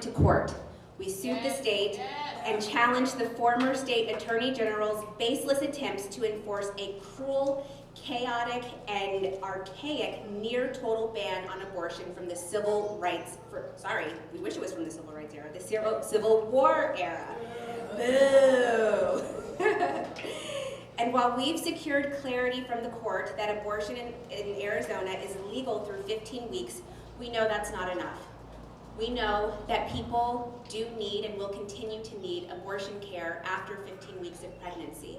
went to court. We sued the state and challenged the former state attorney general's baseless attempts to enforce a cruel, chaotic, and archaic near-total ban on abortion from the civil rights, we wish it was from the civil rights era, the Civil War era. Boo! And while we've secured clarity from the court that abortion in Arizona is legal through 15 weeks, we know that's not enough. We know that people do need and will continue to need abortion care after 15 weeks of pregnancy.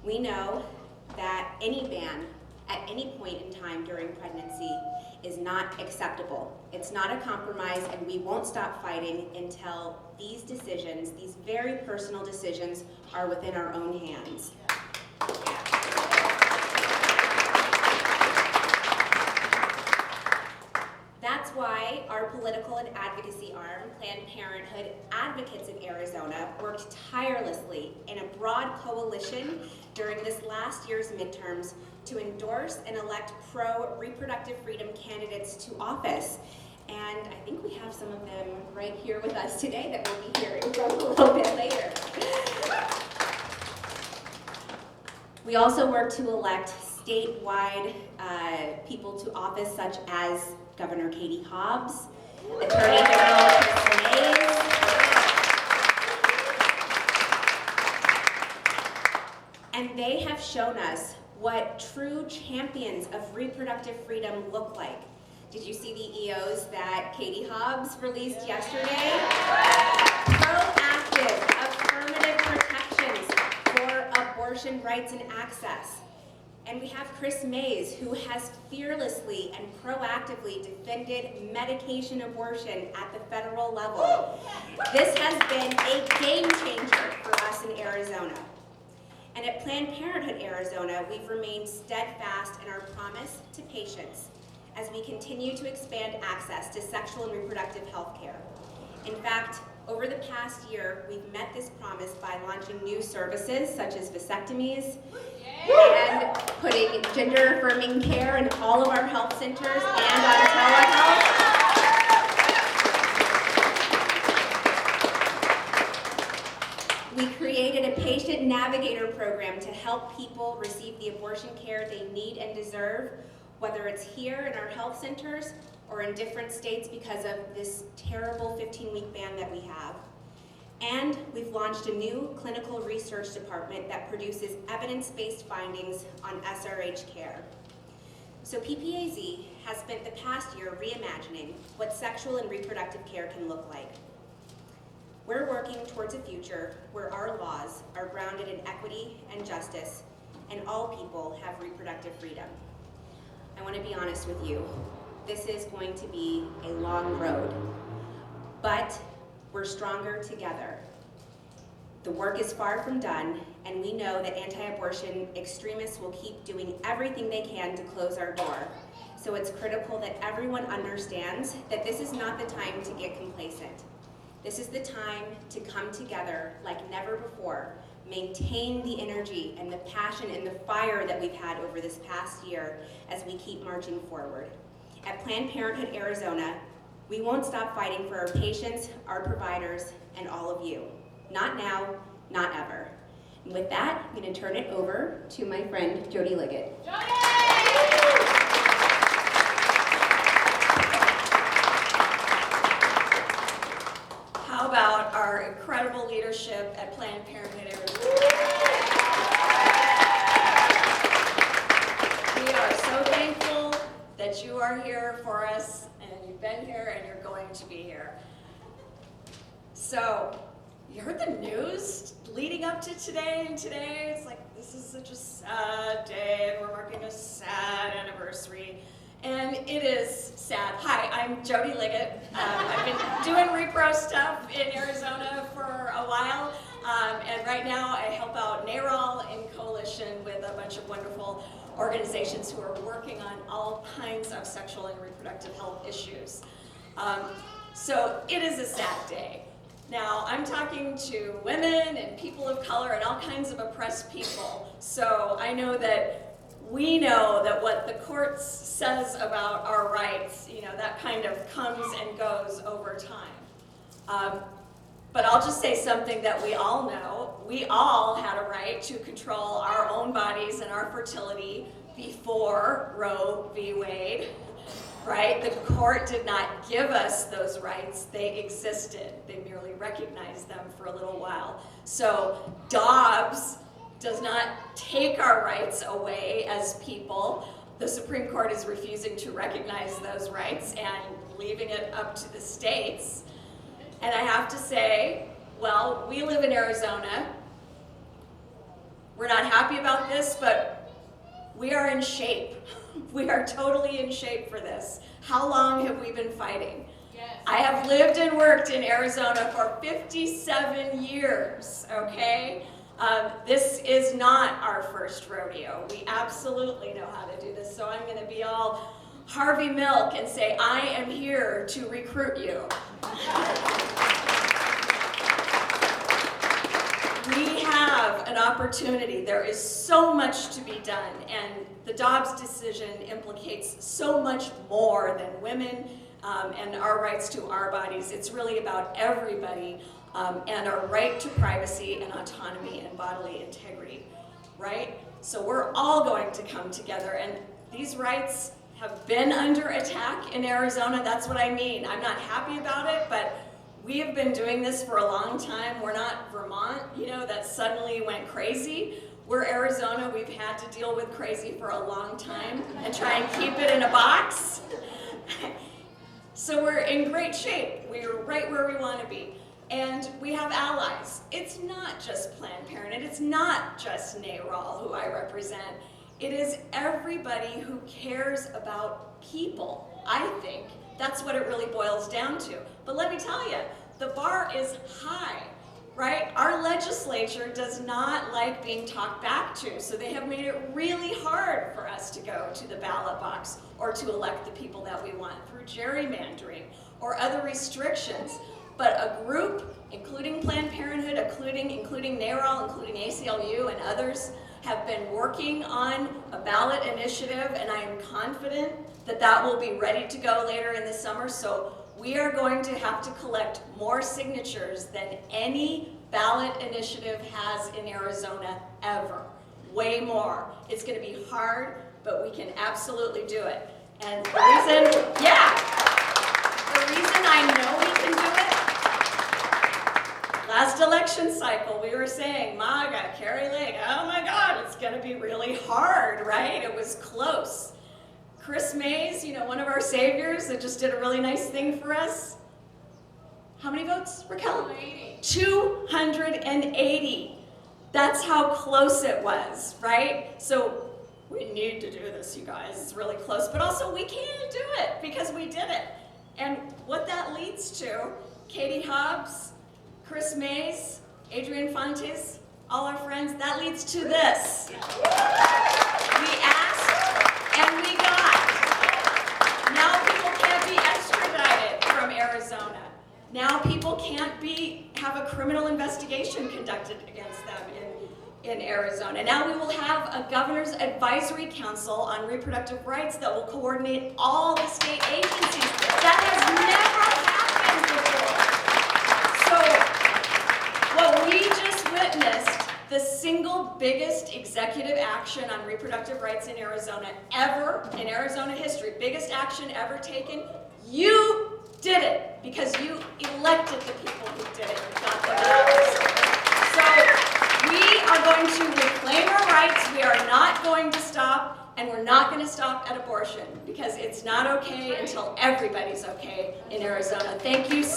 We know that any ban at any point in time during pregnancy is not acceptable. It's not a compromise, and we won't stop fighting until these decisions, these very personal decisions, are within our own hands. That's why our political and advocacy arm, Planned Parenthood Advocates in Arizona, worked tirelessly in a broad coalition during this last year's midterms to endorse and elect pro-reproductive freedom candidates to office. And I think we have some of them right here with us today that we'll be hearing from a little bit later. We also work to elect statewide people to office, such as Governor Katie Hobbs, Attorney General Brittany, and they have shown us what true champions of reproductive freedom look like. Did you see the EOs that Katie Hobbs released yesterday? Proactive, affirmative protections for abortion rights and access. And we have Chris Mays, who has fearlessly and proactively defended medication abortion at the federal level. This has been a game changer for us in Arizona. And at Planned Parenthood Arizona, we've remained steadfast in our promise to patients as we continue to expand access to sexual and reproductive health care. In fact, over the past year, we've met this promise by launching new services such as vasectomies and putting gender-affirming care in all of our health centers and on telehealth. We created a patient navigator program to help people receive the abortion care they need and deserve, whether it's here in our health centers or in different states because of this terrible 15-week ban that we have. And we've launched a new clinical research department that produces evidence-based findings on SRH care. So PPAZ has spent the past year reimagining what sexual and reproductive care can look like. We're working towards a future where our laws are grounded in equity and justice, and all people have reproductive freedom. I want to be honest with you. This is going to be a long road, but we're stronger together. The work is far from done, and we know that anti-abortion extremists will keep doing everything they can to close our door. So it's critical that everyone understands that this is not the time to get complacent. This is the time to come together like never before, maintain the energy and the passion and the fire that we've had over this past year as we keep marching forward. At Planned Parenthood Arizona, we won't stop fighting for our patients, our providers, and all of you. Not now, not ever. And with that, I'm going to turn it over to my friend, Jodi Liggett. Jodi! How about our incredible leadership at Planned Parenthood Arizona? We are so thankful that you are here for us, and you've been here, and you're going to be here. So, you heard the news leading up to today, and today it's like, this is such a sad day, and we're marking a sad anniversary. And it is sad. Hi, I'm Jodi Liggett. I've been doing repro stuff in Arizona for a while, and right now I help out NARAL in coalition with a bunch of wonderful organizations who are working on all kinds of sexual and reproductive health issues. So it is a sad day. Now, I'm talking to women and people of color and all kinds of oppressed people, so I know that we know that what the courts says about our rights, that kind of comes and goes over time. But I'll just say something that we all know. We all had a right to control our own bodies and our fertility before Roe v. Wade, right? The court did not give us those rights. They existed. They merely recognized them for a little while. So Dobbs does not take our rights away as people. The Supreme Court is refusing to recognize those rights and leaving it up to the states. And I have to say, well, we live in Arizona. We're not happy about this, but we are in shape. We are totally in shape for this. How long have we been fighting? Yes. I have lived and worked in Arizona for 57 years, okay? This is not our first rodeo. We absolutely know how to do this, so I'm going to be all Harvey Milk and say, I am here to recruit you. We have an opportunity. There is so much to be done, and the Dobbs decision implicates so much more than women and our rights to our bodies. It's really about everybody and our right to privacy and autonomy and bodily integrity, right? So we're all going to come together, and these rights have been under attack in Arizona. That's what I mean. I'm not happy about it, but we have been doing this for a long time. We're not Vermont, that suddenly went crazy. We're Arizona. We've had to deal with crazy for a long time and try and keep it in a box. So we're in great shape. We're right where we want to be. And we have allies. It's not just Planned Parenthood. It's not just NARAL, who I represent. It is everybody who cares about people, I think. That's what it really boils down to. But let me tell you, the bar is high, right? Our legislature does not like being talked back to, so they have made it really hard for us to go to the ballot box or to elect the people that we want through gerrymandering or other restrictions. But a group, including Planned Parenthood, including NARAL, including ACLU and others, have been working on a ballot initiative, and I am confident that that will be ready to go later in the summer. So we are going to have to collect more signatures than any ballot initiative has in Arizona ever. Way more. It's going to be hard, but we can absolutely do it. And the reason I know we can do it, last election cycle, we were saying, MAGA, Carrie Lake, oh my God, it's going to be really hard, right? It was close. Chris Mays, one of our saviors that just did a really nice thing for us. How many votes, Raquel? 280. That's how close it was, right? So we need to do this, you guys. It's really close, but also we can do it because we did it. And what that leads to, Katie Hobbs, Chris Mays, Adrian Fontes, all our friends, that leads to this. We asked and we got. Now people can't be extradited from Arizona. Now people can't have a criminal investigation conducted against them in Arizona. Now we will have a governor's advisory council on reproductive rights that will coordinate all the state agencies. That has never happened before. So what we just witnessed, the single biggest executive action on reproductive rights in Arizona ever, in Arizona history, biggest action ever taken, you did it because you elected the people who did it. You got the ballots. So we are going to reclaim our rights. We are not going to stop, and we're not going to stop at abortion because it's not okay until everybody's okay in Arizona. Thank you so